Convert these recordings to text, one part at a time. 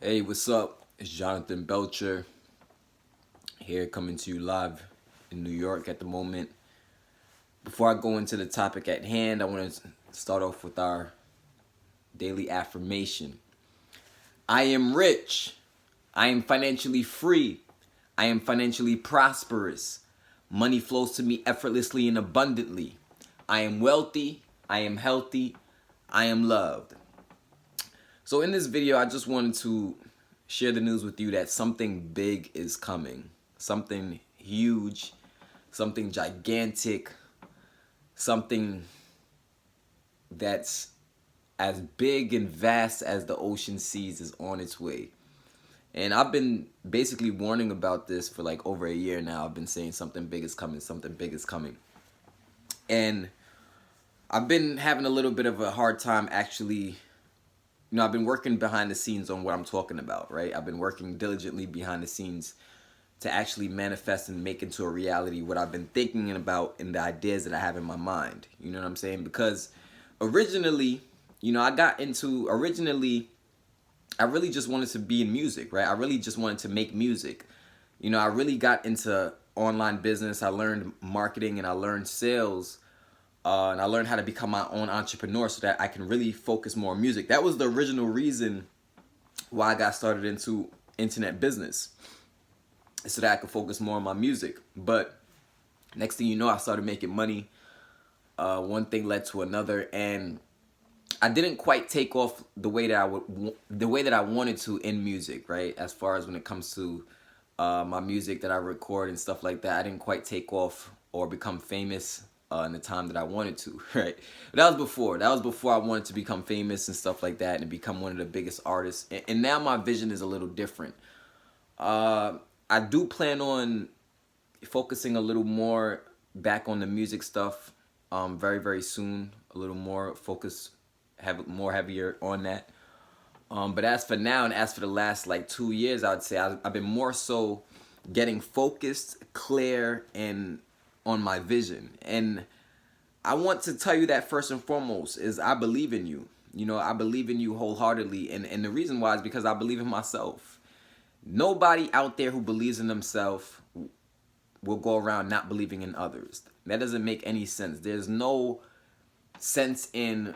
Hey, what's up? It's Jonathan Belcher here coming to you live in New York at the moment. Before I go into the topic at hand, I want to start off with our daily affirmation. I am rich. I am financially free. I am financially prosperous. Money flows to me effortlessly and abundantly. I am wealthy. I am healthy. I am loved. So in this video, I just wanted to share the news with you that something big is coming. Something huge, something gigantic, something that's as big and vast as the ocean seas is on its way. And I've been basically warning about this for like over a year now. I've been saying something big is coming, something big is coming. And I've been having a little bit of a hard time actually. I've been working behind the scenes on what I'm talking about, right? I've been working diligently behind the scenes to actually manifest and make into a reality what I've been thinking about and the ideas that I have in my mind. You know what I'm saying? Because originally, I really just wanted to be in music, right? I really just wanted to make music. I really got into online business. I learned marketing and I learned sales. And I learned how to become my own entrepreneur so that I can really focus more on music. That was the original reason why I got started into internet business, so that I could focus more on my music. But next thing you know, I started making money. One thing led to another, and I didn't quite take off the way that I wanted to in music, right? As far as when it comes to my music that I record and stuff like that, I didn't quite take off or become famous in the time that I wanted to, right? But that was before. That was before I wanted to become famous and stuff like that and become one of the biggest artists. And now my vision is a little different. I do plan on focusing a little more back on the music stuff very, very soon. A little more focus, have more heavier on that. But as for now, and as for the last like 2 years, I would say I've been more so getting focused, clear, and on my vision. And I want to tell you that first and foremost is I believe in you. I believe in you wholeheartedly. And the reason why is because I believe in myself. Nobody out there who believes in themselves will go around not believing in others. That doesn't make any sense. There's no sense in,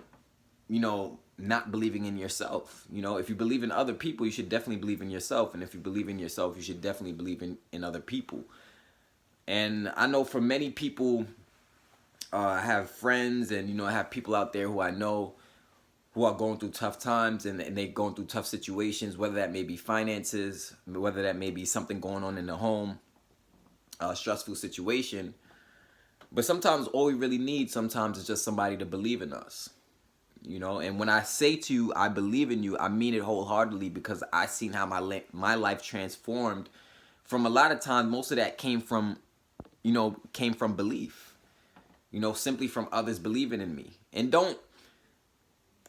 not believing in yourself. If you believe in other people, you should definitely believe in yourself. And if you believe in yourself, you should definitely believe in other people. And I know for many people, I have friends and, I have people out there who I know who are going through tough times and they're going through tough situations, whether that may be finances, whether that may be something going on in the home, a stressful situation. But sometimes all we really need sometimes is just somebody to believe in us. And when I say to you, I believe in you, I mean it wholeheartedly because I seen how my life transformed. From a lot of times, most of that came from belief, simply from others believing in me. And don't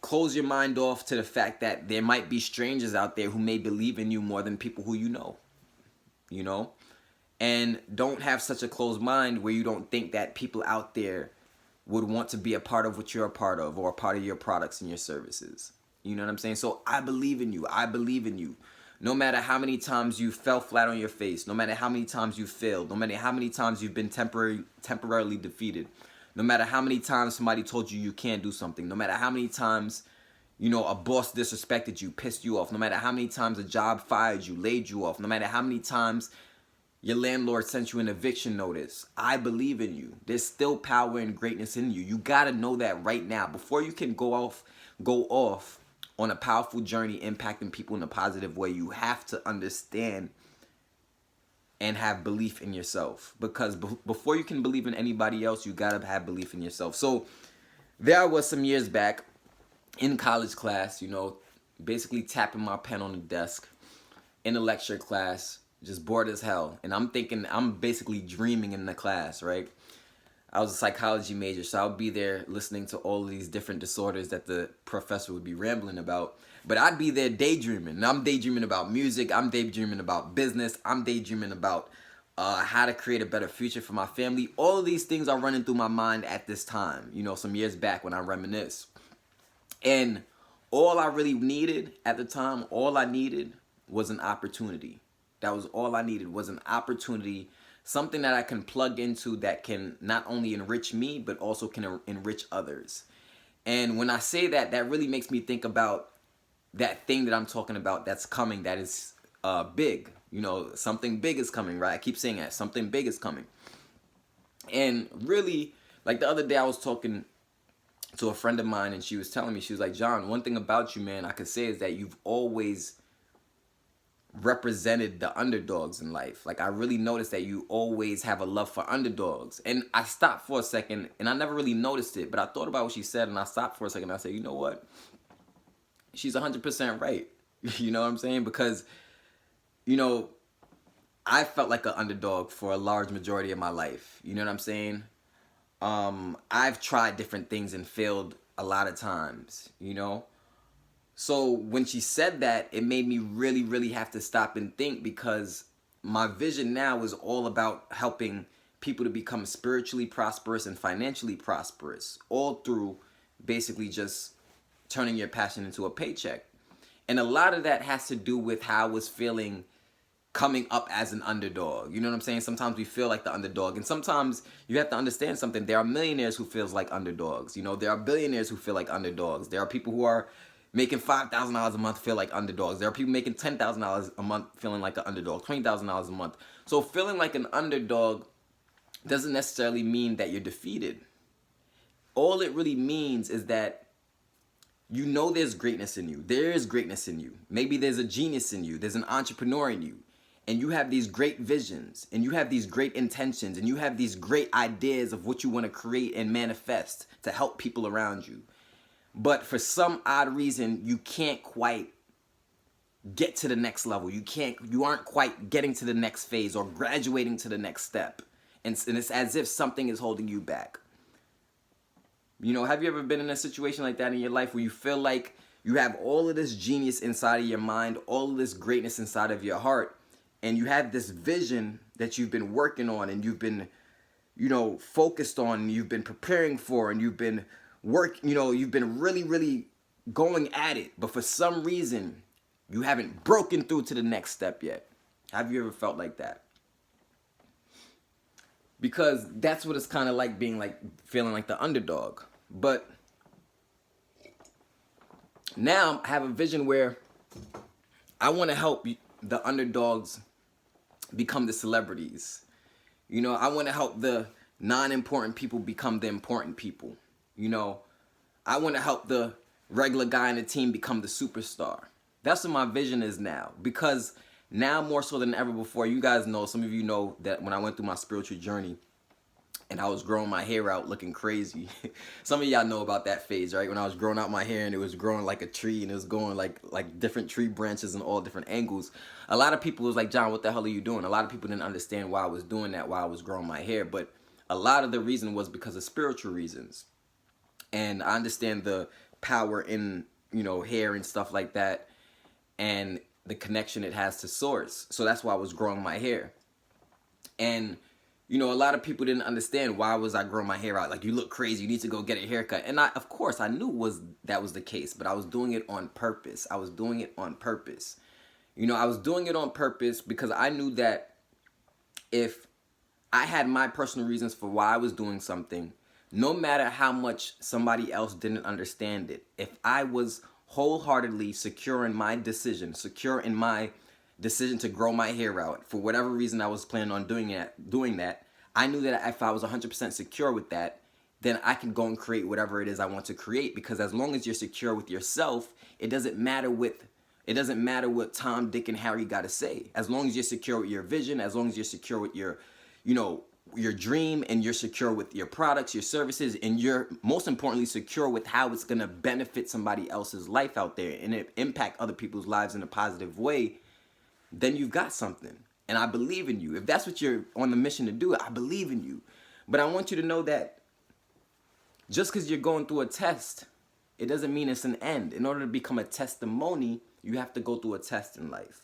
close your mind off to the fact that there might be strangers out there who may believe in you more than people who you know. And don't have such a closed mind where you don't think that people out there would want to be a part of what you're a part of or a part of your products and your services. You know what I'm saying? So I believe in you. I believe in you. No matter how many times you fell flat on your face, no matter how many times you failed, no matter how many times you've been temporarily defeated, no matter how many times somebody told you can't do something, no matter how many times, a boss disrespected you, pissed you off, no matter how many times a job fired you, laid you off, no matter how many times your landlord sent you an eviction notice, I believe in you. There's still power and greatness in you. You got to know that right now before you can go off on a powerful journey impacting people in a positive way. You have to understand and have belief in yourself, because before you can believe in anybody else, you got to have belief in yourself. So there I was some years back in college class, basically tapping my pen on the desk in a lecture class, just bored as hell. And I'm thinking, I'm basically dreaming in the class, right? I was a psychology major, so I would be there listening to all of these different disorders that the professor would be rambling about. But I'd be there daydreaming. And I'm daydreaming about music. I'm daydreaming about business. I'm daydreaming about how to create a better future for my family. All of these things are running through my mind at this time, some years back when I reminisce. And all I really needed at the time, all I needed was an opportunity. That was all I needed, was an opportunity, something that I can plug into that can not only enrich me, but also can enrich others. And when I say that, that really makes me think about that thing that I'm talking about that's coming, that is big. You know, something big is coming, right? I keep saying that. Something big is coming. And really, like the other day I was talking to a friend of mine and she was telling me, she was like, John, one thing about you, man, I could say is that you've always represented the underdogs in life. Like, I really noticed that you always have a love for underdogs. And I stopped for a second and I never really noticed it, but I thought about what she said and I stopped for a second and I said, you know what? She's 100% right. You know what I'm saying? Because, you know, I felt like an underdog for a large majority of my life. You know what I'm saying? I've tried different things and failed a lot of times, you know? So when she said that, it made me really, really have to stop and think, because my vision now is all about helping people to become spiritually prosperous and financially prosperous, all through basically just turning your passion into a paycheck. And a lot of that has to do with how I was feeling coming up as an underdog. You know what I'm saying? Sometimes we feel like the underdog, and sometimes you have to understand something. There are millionaires who feels like underdogs. You know, there are billionaires who feel like underdogs. There are people who are making $5,000 a month feel like underdogs. There are people making $10,000 a month feeling like an underdog, $20,000 a month. So feeling like an underdog doesn't necessarily mean that you're defeated. All it really means is that you know there's greatness in you. There is greatness in you. Maybe there's a genius in you. There's an entrepreneur in you. And you have these great visions, and you have these great intentions, and you have these great ideas of what you want to create and manifest to help people around you. But for some odd reason, you can't quite get to the next level. You aren't quite getting to the next phase or graduating to the next step. And it's as if something is holding you back. You know, have you ever been in a situation like that in your life where you feel like you have all of this genius inside of your mind, all of this greatness inside of your heart, and you have this vision that you've been working on and you've been, you know, focused on, and you've been preparing for, and you've been you've been really, really going at it, but for some reason you haven't broken through to the next step yet. Have you ever felt like that? Because that's what it's kind of like, being like, feeling like the underdog. But now I have a vision where I want to help the underdogs become the celebrities. You know, I want to help the non-important people become the important people. You know, I want to help the regular guy in the team become the superstar. That's what my vision is now. Because now more so than ever before, you guys know, some of you know that when I went through my spiritual journey and I was growing my hair out looking crazy. Some of y'all know about that phase, right? When I was growing out my hair and it was growing like a tree and it was going like different tree branches in all different angles. A lot of people was like, John, what the hell are you doing? A lot of people didn't understand why I was doing that while I was growing my hair. But a lot of the reason was because of spiritual reasons. And I understand the power in, you know, hair and stuff like that, and the connection it has to source. So that's why I was growing my hair. And, you know, a lot of people didn't understand why was I growing my hair out. Like, you look crazy, you need to go get a haircut. And of course, I knew that was the case, but I was doing it on purpose. I was doing it on purpose. You know, I was doing it on purpose because I knew that if I had my personal reasons for why I was doing something, no matter how much somebody else didn't understand it, if I was wholeheartedly secure in my decision, to grow my hair out, for whatever reason I was planning on doing that, I knew that if I was 100% secure with that, then I can go and create whatever it is I want to create. Because as long as you're secure with yourself, it doesn't matter what Tom, Dick, and Harry got to say. As long as you're secure with your vision, as long as you're secure with your, you know, your dream, and you're secure with your products, your services, and you're most importantly secure with how it's going to benefit somebody else's life out there and it impact other people's lives in a positive way, then you've got something. And I believe in you. If that's what you're on the mission to do, I believe in you. But I want you to know that just because you're going through a test, it doesn't mean it's an end. In order to become a testimony, you have to go through a test in life.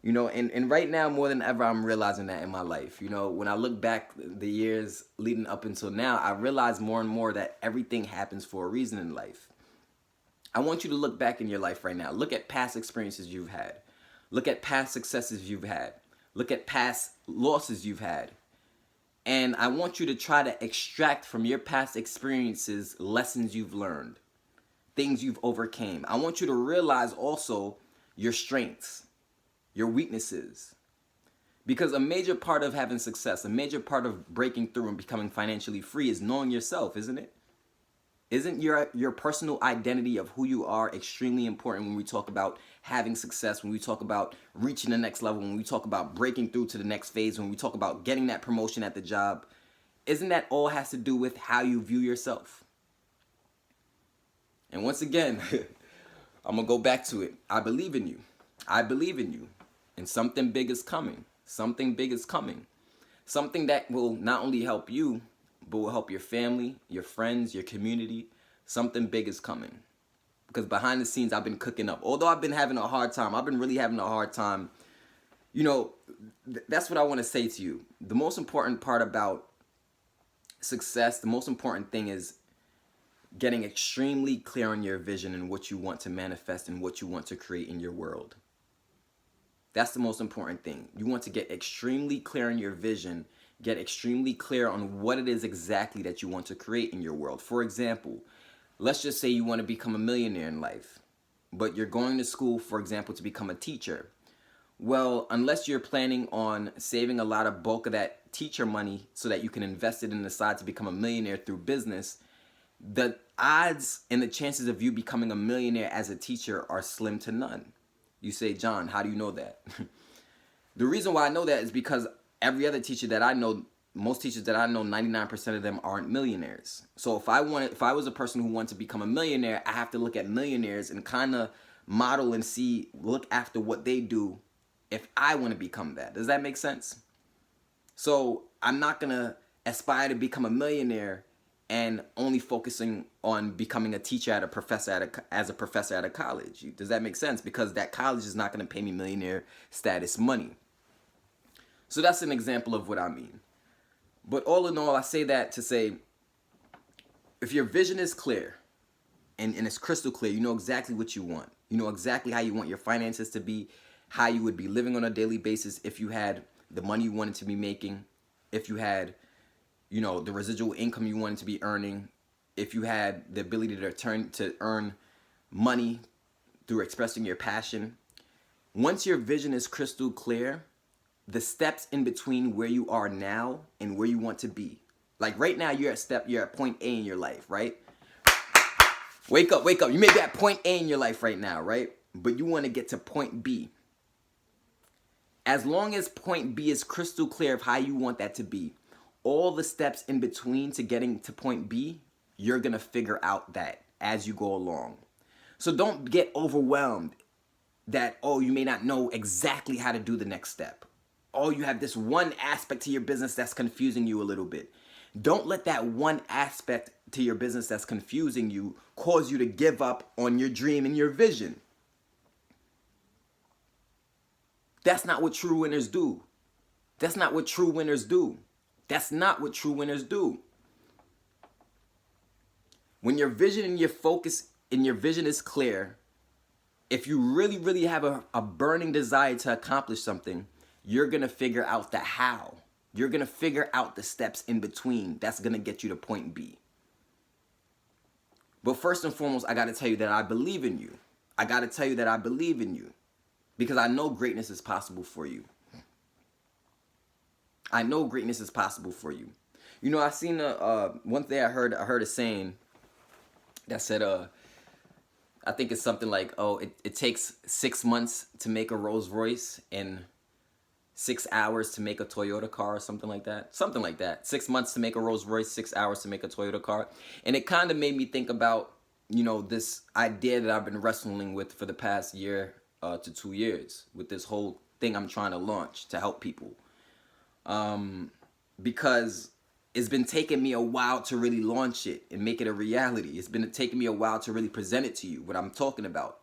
You know, and right now, more than ever, I'm realizing that in my life. You know, when I look back the years leading up until now, I realize more and more that everything happens for a reason in life. I want you to look back in your life right now. Look at past experiences you've had. Look at past successes you've had. Look at past losses you've had. And I want you to try to extract from your past experiences lessons you've learned, things you've overcame. I want you to realize also your strengths, your weaknesses. Because a major part of having success, a major part of breaking through and becoming financially free is knowing yourself, isn't it? Isn't your personal identity of who you are extremely important when we talk about having success, when we talk about reaching the next level, when we talk about breaking through to the next phase, when we talk about getting that promotion at the job? Isn't that all has to do with how you view yourself? And once again, I'm going to go back to it. I believe in you. I believe in you. And something big is coming. Something big is coming. Something that will not only help you, but will help your family, your friends, your community. Something big is coming. Because behind the scenes, I've been cooking up. Although I've been having a hard time, I've been really having a hard time. You know, that's what I want to say to you. The most important part about success, the most important thing is getting extremely clear on your vision and what you want to manifest and what you want to create in your world. That's the most important thing. You want to get extremely clear on your vision, get extremely clear on what it is exactly that you want to create in your world. For example, let's just say you want to become a millionaire in life, but you're going to school, for example, to become a teacher. Well, unless you're planning on saving a lot of bulk of that teacher money so that you can invest it and decide to become a millionaire through business, the odds and the chances of you becoming a millionaire as a teacher are slim to none. You say, John, how do you know that? The reason why I know that is because every other teacher that I know, most teachers that I know, 99% of them aren't millionaires. So if I was a person who wanted to become a millionaire, I have to look at millionaires and kind of model and look after what they do if I want to become that. Does that make sense? So I'm not going to aspire to become a millionaire and only focusing on becoming a teacher as a professor at a college. Does that make sense? Because that college is not going to pay me millionaire status money. So that's an example of what I mean. But all in all, I say that to say, if your vision is clear and it's crystal clear, you know exactly what you want. You know exactly how you want your finances to be, how you would be living on a daily basis if you had the money you wanted to be making, if you had, you know, the residual income you wanted to be earning, if you had the ability to earn money through expressing your passion. Once your vision is crystal clear, the steps in between where you are now and where you want to be. Like right now, you're at point A in your life, right? Wake up. You may be at point A in your life right now, right? But you want to get to point B. As long as point B is crystal clear of how you want that to be, all the steps in between to getting to point B, you're going to figure out that as you go along. So don't get overwhelmed that, oh, you may not know exactly how to do the next step. Oh, you have this one aspect to your business that's confusing you a little bit. Don't let that one aspect to your business that's confusing you cause you to give up on your dream and your vision. That's not what true winners do. That's not what true winners do. That's not what true winners do. When your vision and your focus and your vision is clear, if you really, really have a burning desire to accomplish something, you're going to figure out the how. You're going to figure out the steps in between that's going to get you to point B. But first and foremost, I got to tell you that I believe in you. I got to tell you that I believe in you because I know greatness is possible for you. I know greatness is possible for you. You know, I seen one day I heard a saying that said, I think it's something like, oh, it takes 6 months to make a Rolls Royce and 6 hours to make a Toyota car or something like that. Something like that. 6 months to make a Rolls Royce, 6 hours to make a Toyota car. And it kind of made me think about, you know, this idea that I've been wrestling with for the past year to 2 years with this whole thing I'm trying to launch to help people. Because it's been taking me a while to really launch it and make it a reality. It's been taking me a while to really present it to you, what I'm talking about.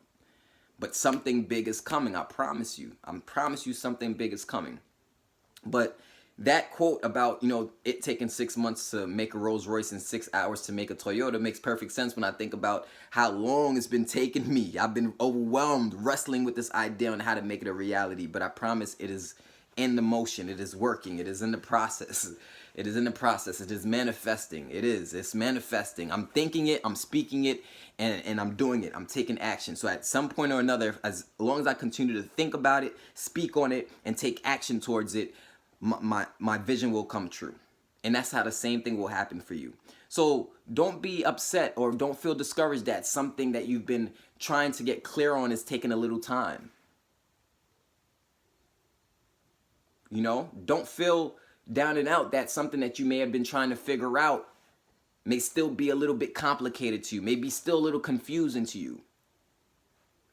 But something big is coming, I promise you. I promise you something big is coming. But that quote about, you know, it taking 6 months to make a Rolls Royce and 6 hours to make a Toyota makes perfect sense when I think about how long it's been taking me. I've been overwhelmed wrestling with this idea on how to make it a reality, but I promise it is in the motion. It is working. It is in the process. It is in the process. It is manifesting. It's manifesting. I'm thinking it, I'm speaking it, and I'm doing it. I'm taking action. So at some point or another, as long as I continue to think about it, speak on it, and take action towards it, my vision will come true. And that's how the same thing will happen for you. So don't be upset or don't feel discouraged that something that you've been trying to get clear on is taking a little time. You know, don't feel down and out that something that you may have been trying to figure out may still be a little bit complicated to you, maybe still a little confusing to you.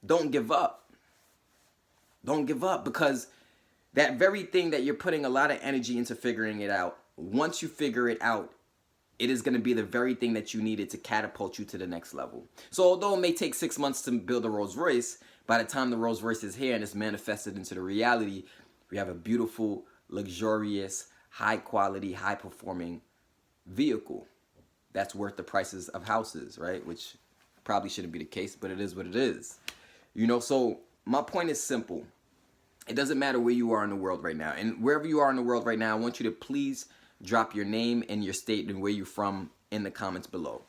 Don't give up. Don't give up, because that very thing that you're putting a lot of energy into figuring it out, once you figure it out, it is going to be the very thing that you needed to catapult you to the next level. So although it may take 6 months to build a Rolls Royce, by the time the Rolls Royce is here and it's manifested into the reality, we have a beautiful, luxurious, high quality, high performing vehicle that's worth the prices of houses, right? Which probably shouldn't be the case, but it is what it is. You know, so my point is simple. It doesn't matter where you are in the world right now. And wherever you are in the world right now, I want you to please drop your name and your state and where you're from in the comments below.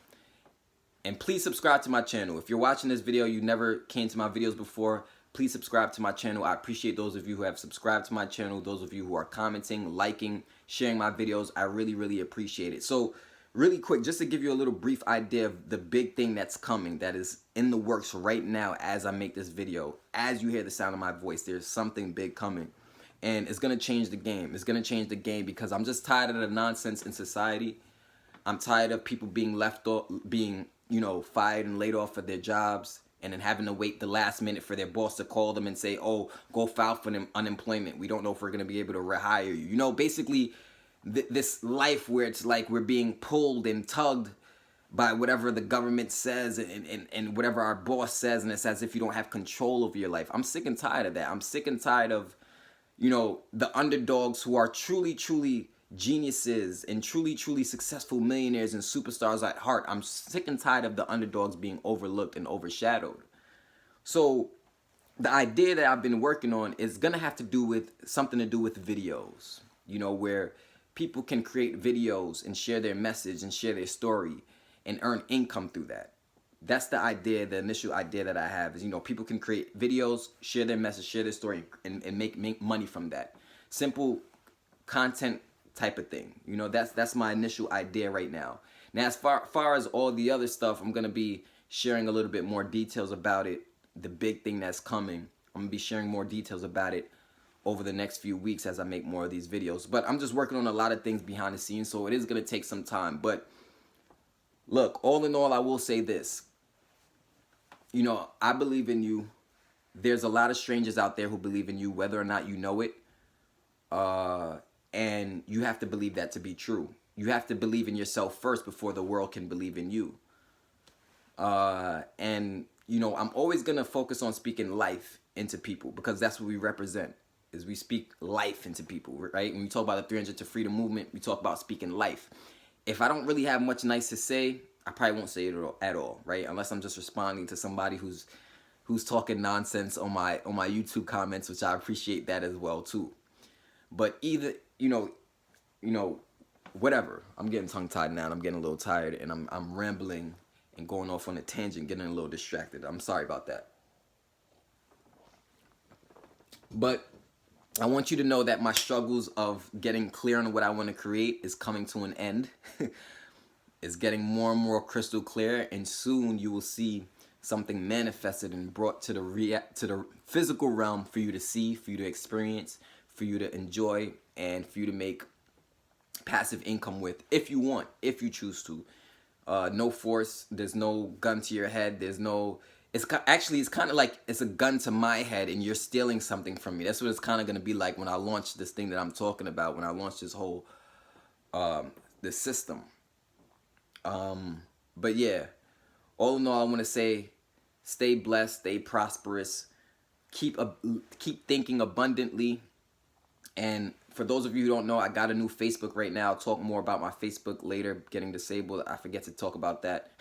And please subscribe to my channel. If you're watching this video, you never came to my videos before, please subscribe to my channel. I appreciate those of you who have subscribed to my channel, those of you who are commenting, liking, sharing my videos. I really, really appreciate it. So really quick, just to give you a little brief idea of the big thing that's coming, that is in the works right now as I make this video. As you hear the sound of my voice, there's something big coming. And it's going to change the game. It's going to change the game because I'm just tired of the nonsense in society. I'm tired of people being left off, being, you know, fired and laid off of their jobs, and then having to wait the last minute for their boss to call them and say, oh, go file for unemployment. We don't know if we're going to be able to rehire you. You know, basically this life where it's like we're being pulled and tugged by whatever the government says and whatever our boss says, and it's as if you don't have control over your life. I'm sick and tired of that. I'm sick and tired of, you know, the underdogs who are truly, truly geniuses and truly, truly successful millionaires and superstars at heart. I'm sick and tired of the underdogs being overlooked and overshadowed. So the idea that I've been working on is going to have to do with something to do with videos, you know, where people can create videos and share their message and share their story and earn income through that. That's the idea, the initial idea that I have is, you know, people can create videos, share their message, share their story, and make money from that. Simple content type of thing. You know, that's my initial idea right now. Now, as far as all the other stuff, I'm going to be sharing a little bit more details about it, the big thing that's coming. I'm going to be sharing more details about it over the next few weeks as I make more of these videos. But I'm just working on a lot of things behind the scenes, so it is going to take some time. But look, all in all, I will say this. You know, I believe in you. There's a lot of strangers out there who believe in you, whether or not you know it. And you have to believe that to be true. You have to believe in yourself first before the world can believe in you. And, you know, I'm always going to focus on speaking life into people because that's what we represent, is we speak life into people, right? When we talk about the 300 to Freedom movement, we talk about speaking life. If I don't really have much nice to say, I probably won't say it at all, right? Unless I'm just responding to somebody who's talking nonsense on my YouTube comments, which I appreciate that as well too. But either, you know, whatever. I'm getting tongue-tied now, and I'm getting a little tired, and I'm rambling and going off on a tangent, getting a little distracted. I'm sorry about that. But I want you to know that my struggles of getting clear on what I want to create is coming to an end. It's getting more and more crystal clear, and soon you will see something manifested and brought to the physical realm for you to see, for you to experience, for you to enjoy, and for you to make passive income with, if you want, if you choose to. No force. There's no gun to your head. There's no. It's kind of like it's a gun to my head, and you're stealing something from me. That's what it's kind of gonna be like when I launch this thing that I'm talking about. When I launch this whole this system. But yeah, all in all, I want to say, stay blessed, stay prosperous, keep thinking abundantly, And for those of you who don't know, I got a new Facebook right now. I'll talk more about my Facebook later, getting disabled. I forget to talk about that.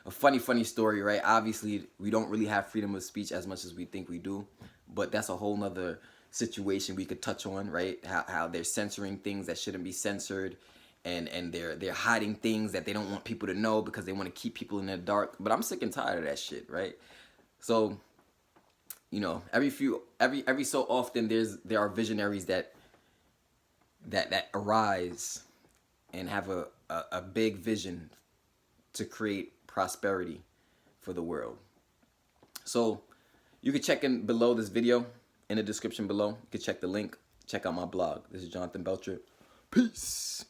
A funny story, right? Obviously, we don't really have freedom of speech as much as we think we do. But that's a whole nother situation we could touch on, right? How they're censoring things that shouldn't be censored. And they're hiding things that they don't want people to know because they want to keep people in the dark. But I'm sick and tired of that shit, right? So, you know, every so often there are visionaries that arise and have a big vision to create prosperity for the world. So you can check in below this video, in the description below. You can check the link, check out my blog. This is Jonathan Belcher. Peace.